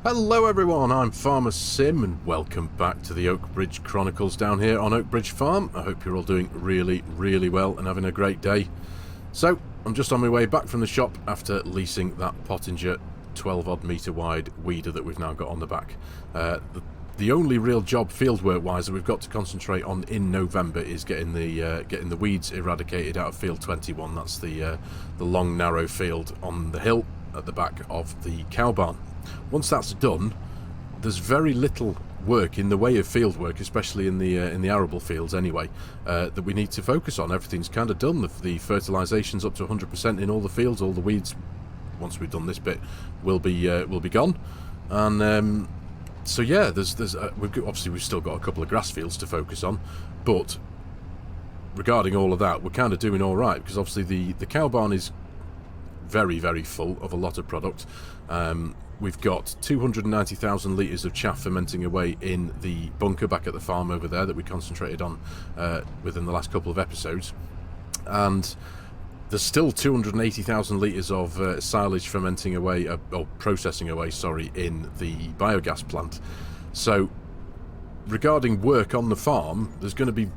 Hello everyone, I'm FARMERSIM and welcome back to the Oak Bridge Chronicles down here on Oak Bridge Farm. I hope you're all doing really well and having a great day. So, I'm just on my way back from the shop after leasing that Pottinger 12 odd metre wide weeder that we've now got on the back. The only real job fieldwork wise that we've got to concentrate on in November is getting the weeds eradicated out of field 21. That's the long narrow field on the hill at the back of the cow barn. Once that's done, there's very little work in the way of field work, especially in the arable fields anyway, that we need to focus on. Everything's kind of done. The fertilization's up to 100% in all the fields. All the weeds, once we've done this bit, will be gone. And so yeah, we've still got a couple of grass fields to focus on, but regarding all of that, we're kind of doing all right, because obviously the cow barn is very full of a lot of product. We've got 290,000 litres of chaff fermenting away in the bunker back at the farm over there that we concentrated on within the last couple of episodes, and there's still 280,000 litres of silage fermenting away, or processing away, sorry, in the biogas plant. So regarding work on the farm, there's going to be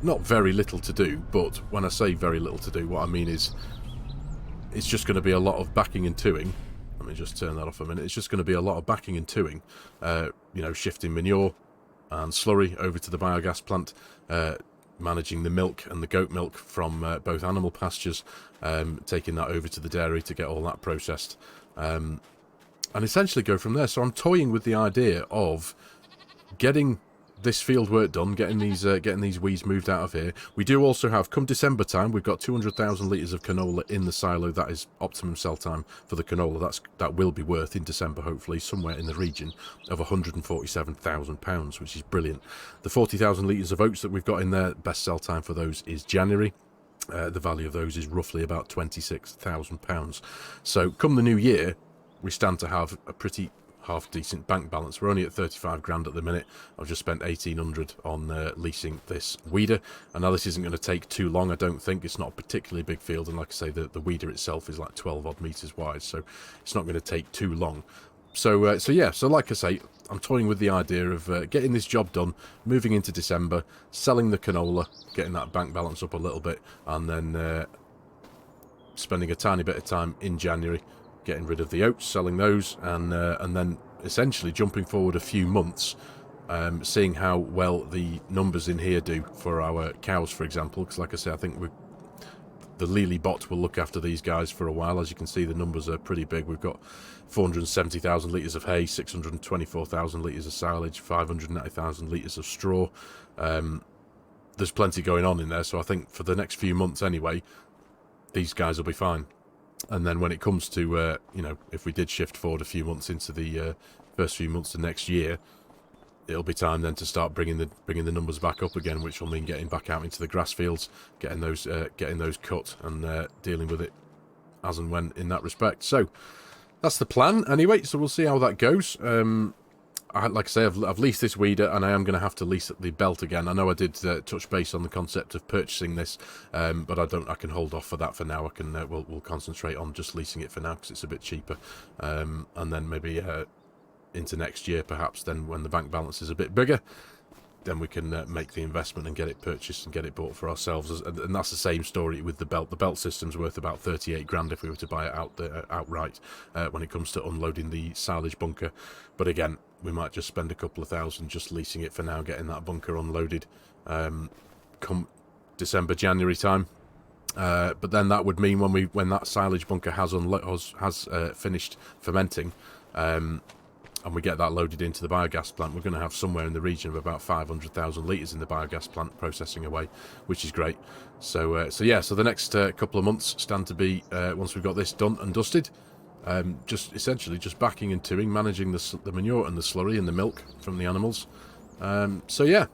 not very little to do, but when I say very little to do, what I mean is it's just going to be a lot of backing and toing. Let me just turn that off a minute. It's just going to be a lot of backing and toing, shifting manure and slurry over to the biogas plant, managing the milk and the goat milk from both animal pastures, taking that over to the dairy to get all that processed, and essentially go from there. So I'm toying with the idea of getting this field work done, getting these weeds moved out of here. We do also have, come December time, we've got 200,000 litres of canola in the silo. That is optimum sell time for the canola. That will be worth in December, hopefully, somewhere in the region of £147,000, which is brilliant. The 40,000 litres of oats that we've got in there, best sell time for those is January. The value of those is roughly about £26,000. So come the new year, we stand to have a pretty half decent bank balance. We're only at 35 grand at the minute. I've just spent 1,800 on leasing this weeder, and now this isn't going to take too long, I don't think. It's not a particularly big field, and like I say, the weeder itself is like 12 odd meters wide, so it's not going to take too long. So like I say, I'm toying with the idea of getting this job done, moving into December, selling the canola, getting that bank balance up a little bit, and then spending a tiny bit of time in January getting rid of the oats, selling those, and then essentially jumping forward a few months, seeing how well the numbers in here do for our cows, for example. Because like I say, I think the Lely bot will look after these guys for a while. As you can see, the numbers are pretty big. We've got 470,000 litres of hay, 624,000 litres of silage, 590,000 litres of straw. There's plenty going on in there, so I think for the next few months anyway, these guys will be fine. And then when it comes to, if we did shift forward a few months into the first few months of next year, it'll be time then to start bringing the numbers back up again, which will mean getting back out into the grass fields, getting those cut, and dealing with it as and when in that respect. So that's the plan anyway. So we'll see how that goes. Like I say, I've leased this weeder, and I am going to have to lease the belt again. I know I did touch base on the concept of purchasing this, but I can hold off for that for now. We'll concentrate on just leasing it for now, because it's a bit cheaper, and then maybe into next year, perhaps, then when the bank balance is a bit bigger, then we can make the investment and get it purchased and get it bought for ourselves. And that's the same story with the belt. The belt system's worth about 38 grand if we were to buy it outright when it comes to unloading the silage bunker. But again, we might just spend a couple of thousand just leasing it for now, getting that bunker unloaded come December, January time. But then that would mean when that silage bunker has finished fermenting, and we get that loaded into the biogas plant, we're going to have somewhere in the region of about 500,000 litres in the biogas plant processing away, which is great. So the next couple of months stand to be, once we've got this done and dusted, just essentially just backing and toing, managing the manure and the slurry and the milk from the animals. So yeah,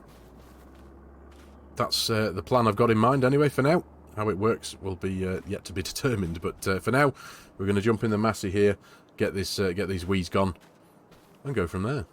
that's the plan I've got in mind anyway for now. How it works will be yet to be determined, but for now, we're going to jump in the Massey here, get these weeds gone, and go from there.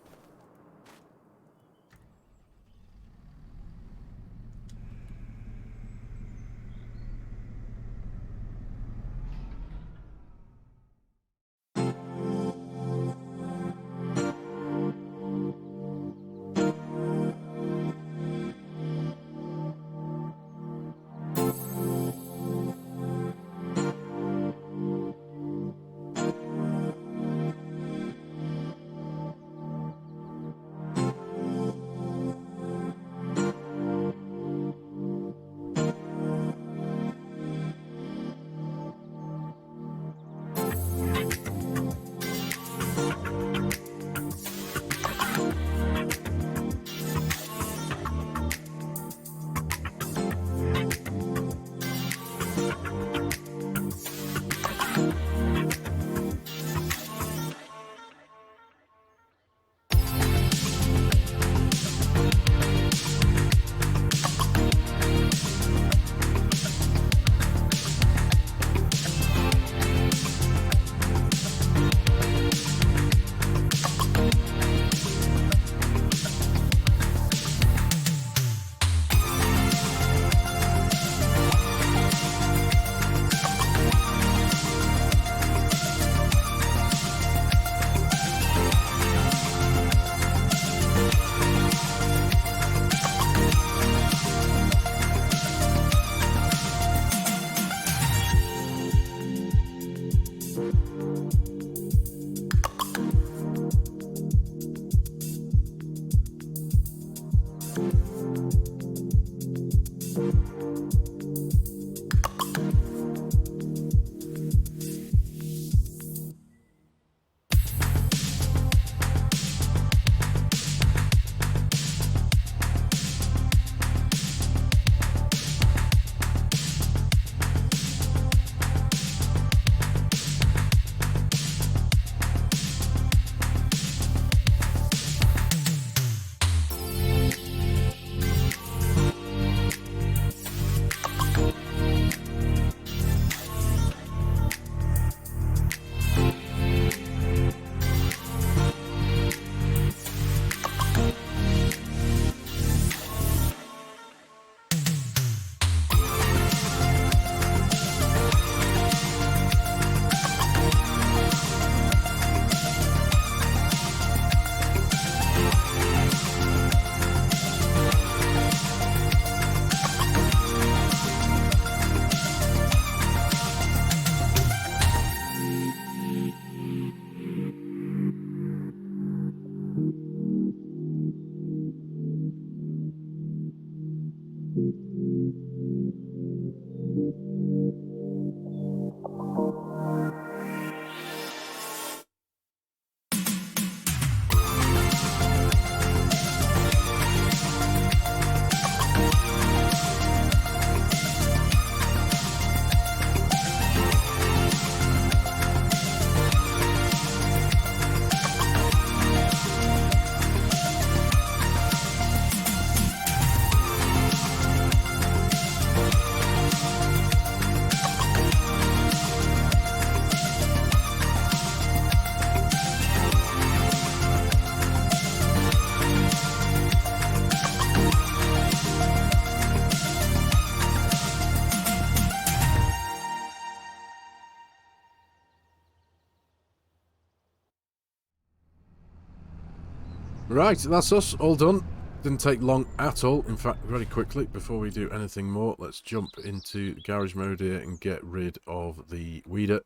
Right, that's us, all done. Didn't take long at all. In fact, very quickly, before we do anything more, let's jump into garage mode here and get rid of the weeder.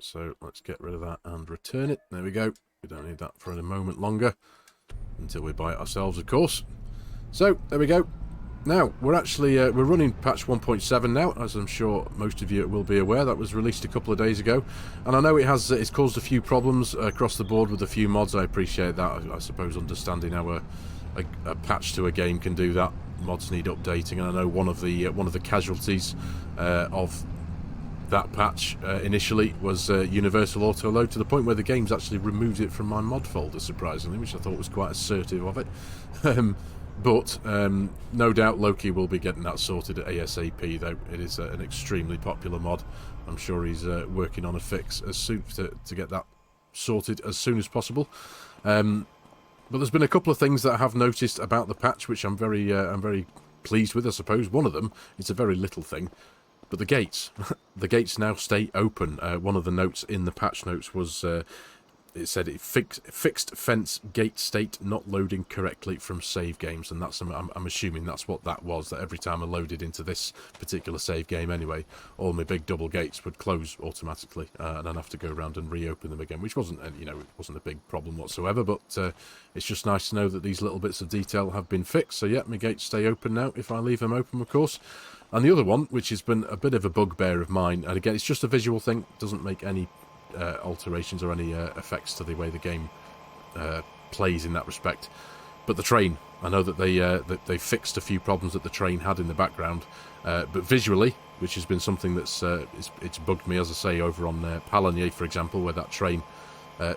So let's get rid of that and return it. There we go. We don't need that for a moment longer, until we buy it ourselves, of course. So, there we go. Now, we're actually, we're running patch 1.7 now, as I'm sure most of you will be aware. That was released a couple of days ago. And I know it has, it's caused a few problems across the board with a few mods. I appreciate that. I suppose understanding how a patch to a game can do that. Mods need updating, and I know one of the casualties of that patch initially was universal auto load, to the point where the game's actually removed it from my mod folder, surprisingly, which I thought was quite assertive of it. But no doubt Loki will be getting that sorted at ASAP, though. It is an extremely popular mod. I'm sure he's working on a fix as soon to get that sorted as soon as possible. But there's been a couple of things that I have noticed about the patch, which I'm very pleased with, I suppose. One of them, it's a very little thing, but the gates. The gates now stay open. One of the notes in the patch notes was... it said it fixed fence gate state not loading correctly from save games, and that's I'm assuming that's what that was. That every time I loaded into this particular save game, anyway, all my big double gates would close automatically, and I'd have to go around and reopen them again, which wasn't, you know, it wasn't a big problem whatsoever. But it's just nice to know that these little bits of detail have been fixed. So yeah, my gates stay open now if I leave them open, of course. And the other one, which has been a bit of a bugbear of mine, and again, it's just a visual thing, doesn't make any alterations or any effects to the way the game plays in that respect, but the train I know that they fixed a few problems that the train had in the background, but visually, which has been something that's it's bugged me, as I say, over on Palanier, for example, where that train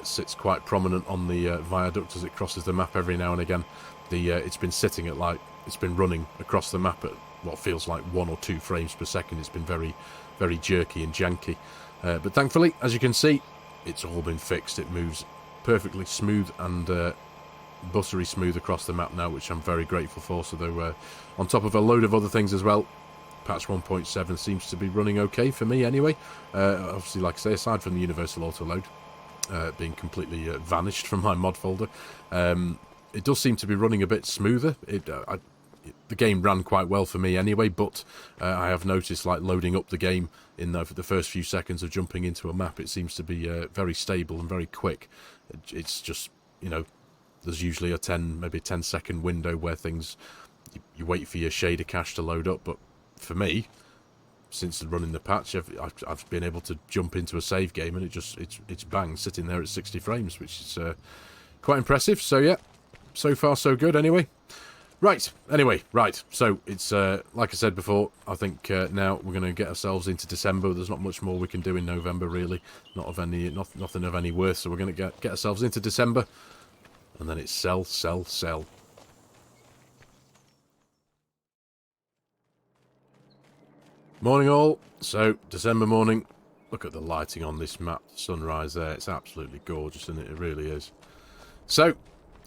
sits quite prominent on the viaduct as it crosses the map every now and again. It's been sitting at it's been running across the map at what feels like 1 or 2 frames per second. It's been very, very jerky and janky. But thankfully, as you can see, it's all been fixed. It moves perfectly smooth and buttery smooth across the map now, which I'm very grateful for. So though, on top of a load of other things as well, patch 1.7 seems to be running okay for me anyway. Obviously, like I say, aside from the universal autoload being completely vanished from my mod folder, it does seem to be running a bit smoother. The game ran quite well for me anyway, but I have noticed, like, loading up the game in the first few seconds of jumping into a map, it seems to be very stable and very quick. It's just, you know, there's usually maybe a 10-second window where things, you wait for your shader cache to load up, but for me, since running the patch, I've been able to jump into a save game and it's bang, sitting there at 60 frames, which is quite impressive. So yeah, so far so good anyway. Right, so it's, like I said before, I think now we're going to get ourselves into December. There's not much more we can do in November, really. Nothing of any worth, so we're going to get ourselves into December, and then it's sell, sell, sell. Morning all. So, December morning. Look at the lighting on this map, sunrise there. It's absolutely gorgeous, isn't it? It really is. So,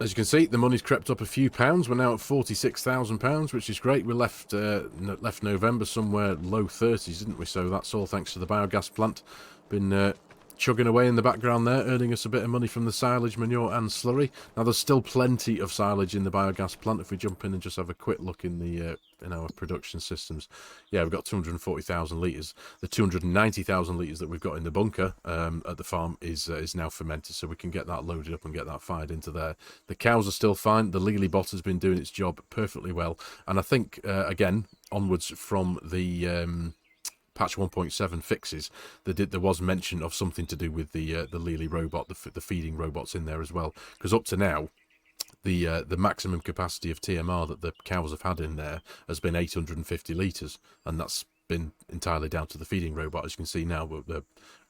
as you can see, the money's crept up a few pounds. We're now at £46,000, which is great. We left November somewhere low 30s, didn't we? So that's all thanks to the biogas plant. Been chugging away in the background there, earning us a bit of money from the silage, manure and slurry. Now, there's still plenty of silage in the biogas plant. If we jump in and just have a quick look in our production systems, yeah, we've got 240,000 litres. The 290,000 litres that we've got in the bunker at the farm is now fermented, so we can get that loaded up and get that fired into there. The cows are still fine. The Lely bot has been doing its job perfectly well, and I think, again, onwards from the patch 1.7 fixes, there was mention of something to do with the Lely robot, the feeding robots in there as well, because up to now, the maximum capacity of TMR that the cows have had in there has been 850 litres, and that's been entirely down to the feeding robot. As you can see now, we're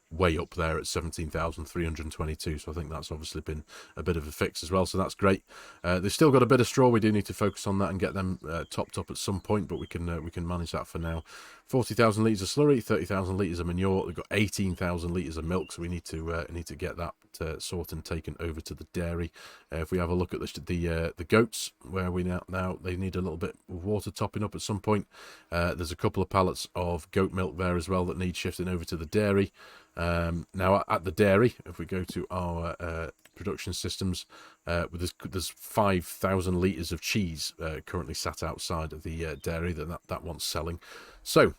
way up there at 17,322, so I think that's obviously been a bit of a fix as well, so that's great. They've still got a bit of straw. We do need to focus on that and get them topped up at some point, but we can manage that for now. 40,000 litres of slurry, 30,000 litres of manure. We've got 18,000 litres of milk, so we need to get that sorted and taken over to the dairy. If we have a look at the goats, where we now they need a little bit of water topping up at some point. There's a couple of pallets of goat milk there as well that need shifting over to the dairy. Now at the dairy, if we go to our production systems, there's 5,000 litres of cheese currently sat outside of the dairy that wants selling. So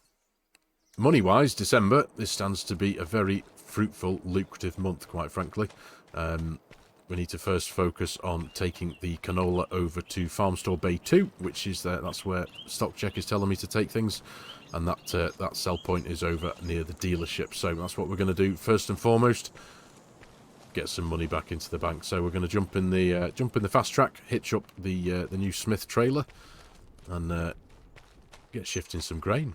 money wise, December, this stands to be a very fruitful, lucrative month, quite frankly. We need to first focus on taking the canola over to Farm Store Bay 2, which is that's where stock check is telling me to take things, and that sell point is over near the dealership. So that's what we're going to do first and foremost. Get some money back into the bank. So we're going to jump in the fast track, hitch up the new Smith trailer, and get shifting some grain.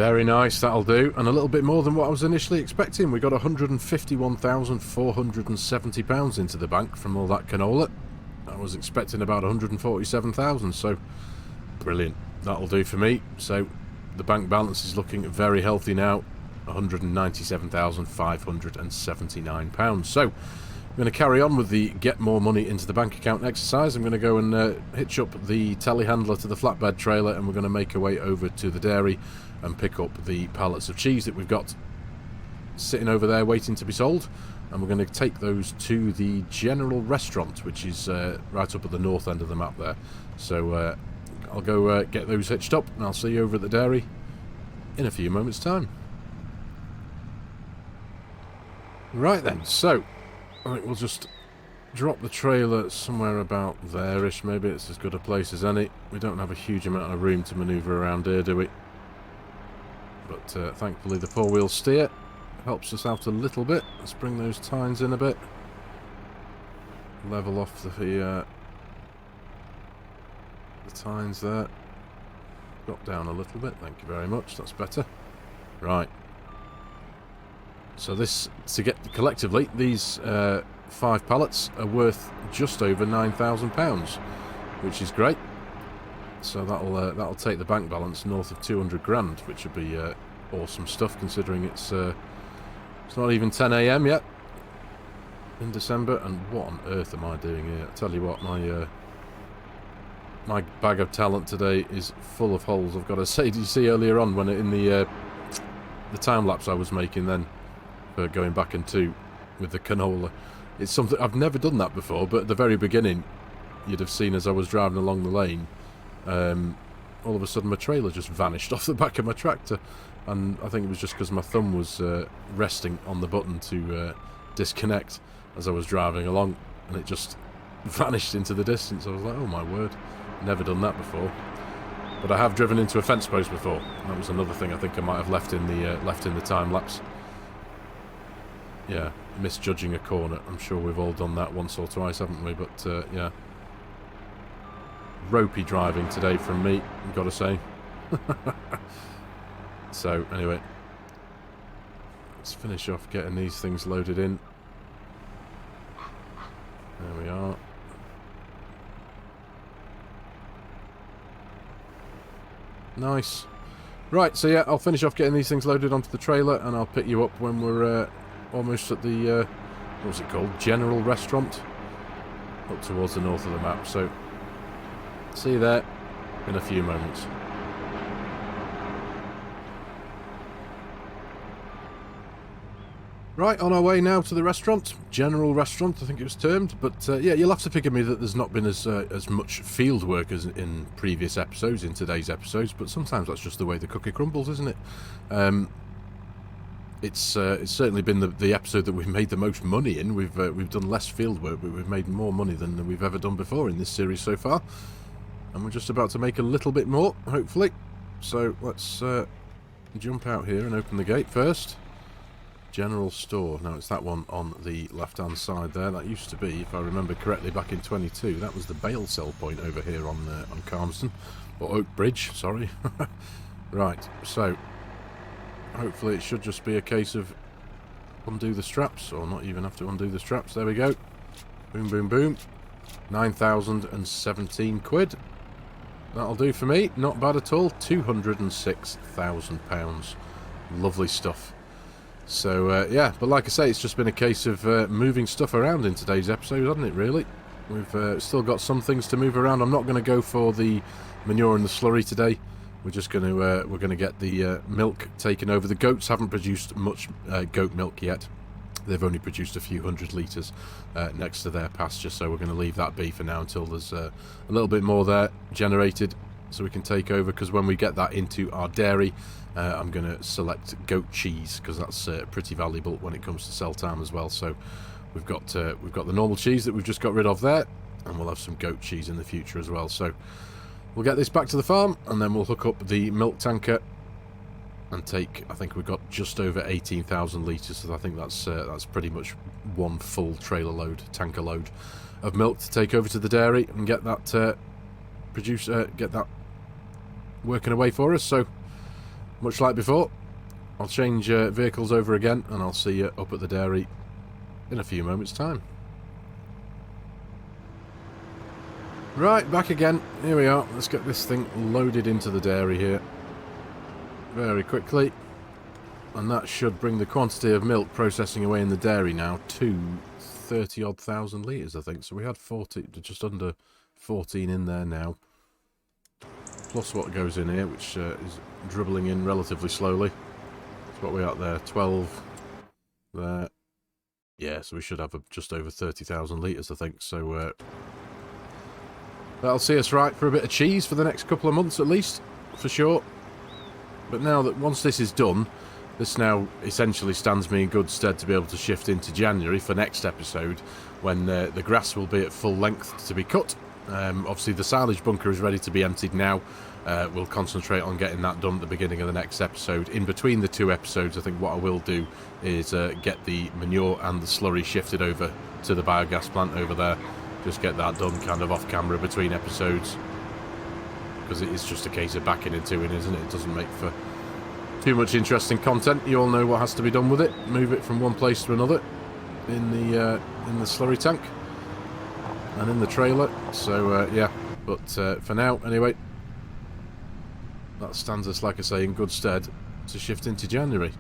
Very nice, that'll do. And a little bit more than what I was initially expecting. We got £151,470 into the bank from all that canola. I was expecting about 147,000, so brilliant. That'll do for me. So the bank balance is looking very healthy now. £197,579. So I'm going to carry on with the get more money into the bank account exercise. I'm going to go and hitch up the telehandler to the flatbed trailer, and we're going to make our way over to the dairy and pick up the pallets of cheese that we've got sitting over there waiting to be sold. And we're going to take those to the general restaurant, which is right up at the north end of the map there. So I'll go get those hitched up, and I'll see you over at the dairy in a few moments' time. Right then, so I think we'll just drop the trailer somewhere about there-ish. Maybe it's as good a place as any. We don't have a huge amount of room to manoeuvre around here, do we? But thankfully the four-wheel steer helps us out a little bit. Let's bring those tines in a bit. Level off the tines there. Drop down a little bit, thank you very much, that's better. Right. So this, to get collectively, these 5 pallets are worth just over £9,000, which is great. So that'll take the bank balance north of 200 grand, which would be awesome stuff, considering it's not even 10 AM yet in December. And what on earth am I doing here? I tell you what, my bag of talent today is full of holes, I've got to say. Did you see earlier on when in the time lapse I was making then? Going back and two with the canola, it's something I've never done that before, but at the very beginning you'd have seen as I was driving along the lane, all of a sudden my trailer just vanished off the back of my tractor, and I think it was just because my thumb was resting on the button to disconnect as I was driving along, and it just vanished into the distance. I was like, oh my word, never done that before. But I have driven into a fence post before. That was another thing I think I might have left in the time lapse. Yeah, misjudging a corner. I'm sure we've all done that once or twice, haven't we? But, yeah. Ropey driving today from me, I've got to say. So, anyway. Let's finish off getting these things loaded in. There we are. Nice. Right, so yeah, I'll finish off getting these things loaded onto the trailer, and I'll pick you up when we're almost at the, what's it called? General Restaurant? Up towards the north of the map. So, see you there in a few moments. Right, on our way now to the restaurant. General Restaurant, I think it was termed. But, yeah, you'll have to forgive me that there's not been as much field work as in previous episodes, in today's episodes. But sometimes that's just the way the cookie crumbles, isn't it? It's certainly been the episode that we've made the most money in. We've done less field work, but we've made more money than we've ever done before in this series so far. And we're just about to make a little bit more, hopefully. So let's jump out here and open the gate first. General store. Now it's that one on the left-hand side there. That used to be, if I remember correctly, back in 22. That was the bale sell point over here on Calmsden, or Oak Bridge. Sorry. Right. So hopefully it should just be a case of undo the straps, or not even have to undo the straps. There we go. Boom, boom, boom. 9,017 quid. That'll do for me. Not bad at all. £206,000. Lovely stuff. So, yeah, but like I say, it's just been a case of moving stuff around in today's episode, hasn't it, really? We've still got some things to move around. I'm not going to go for the manure and the slurry today. We're just going to we're going to get the milk taken over. The goats haven't produced much goat milk yet. They've only produced a few hundred litres next to their pasture, so we're going to leave that be for now until there's a little bit more there generated, so we can take over. Because when we get that into our dairy, I'm going to select goat cheese, because that's pretty valuable when it comes to sell time as well. So we've got the normal cheese that we've just got rid of there, and we'll have some goat cheese in the future as well. So we'll get this back to the farm, and then we'll hook up the milk tanker and take, I think we've got just over 18,000 litres, so I think that's pretty much one full trailer load, tanker load of milk to take over to the dairy and get that get that working away for us. So much like before, I'll change vehicles over again, and I'll see you up at the dairy in a few moments' time. Right, back again. Here we are. Let's get this thing loaded into the dairy here very quickly. And that should bring the quantity of milk processing away in the dairy now to 30-odd thousand litres, I think. So we had 40, just under 14 in there now. Plus what goes in here, which is dribbling in relatively slowly. That's what we got there. 12 there. Yeah, so we should have just over 30,000 litres, I think. So that'll see us right for a bit of cheese for the next couple of months at least, for sure. But now that once this is done, this now essentially stands me in good stead to be able to shift into January for next episode, when the grass will be at full length to be cut. Obviously the silage bunker is ready to be emptied now. We'll concentrate on getting that done at the beginning of the next episode. In between the two episodes, I think what I will do is get the manure and the slurry shifted over to the biogas plant over there. Just get that done kind of off camera between episodes, because it is just a case of backing into it, isn't it? It doesn't make for too much interesting content. You all know what has to be done with it. Move it from one place to another in the slurry tank and in the trailer. So yeah, but for now anyway, that stands us, like I say, in good stead to shift into January.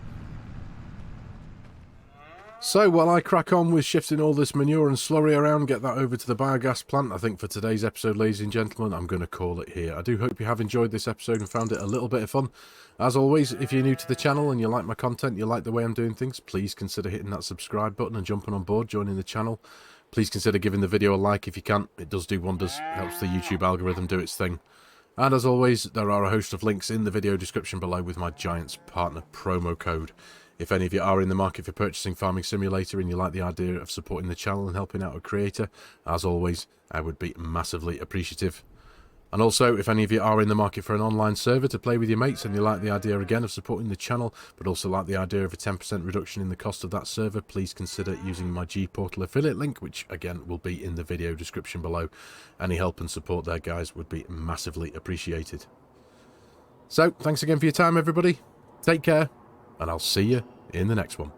So while I crack on with shifting all this manure and slurry around, get that over to the biogas plant, I think for today's episode, ladies and gentlemen, I'm going to call it here. I do hope you have enjoyed this episode and found it a little bit of fun. As always, if you're new to the channel and you like my content, you like the way I'm doing things, please consider hitting that subscribe button and jumping on board, joining the channel. Please consider giving the video a like if you can. It does do wonders, helps the YouTube algorithm do its thing. And as always, there are a host of links in the video description below with my Giants Partner promo code. If any of you are in the market for purchasing Farming Simulator and you like the idea of supporting the channel and helping out a creator, as always, I would be massively appreciative. And also, if any of you are in the market for an online server to play with your mates and you like the idea again of supporting the channel, but also like the idea of a 10% reduction in the cost of that server, please consider using my G-Portal affiliate link, which again will be in the video description below. Any help and support there, guys, would be massively appreciated. So, thanks again for your time, everybody. Take care, and I'll see you in the next one.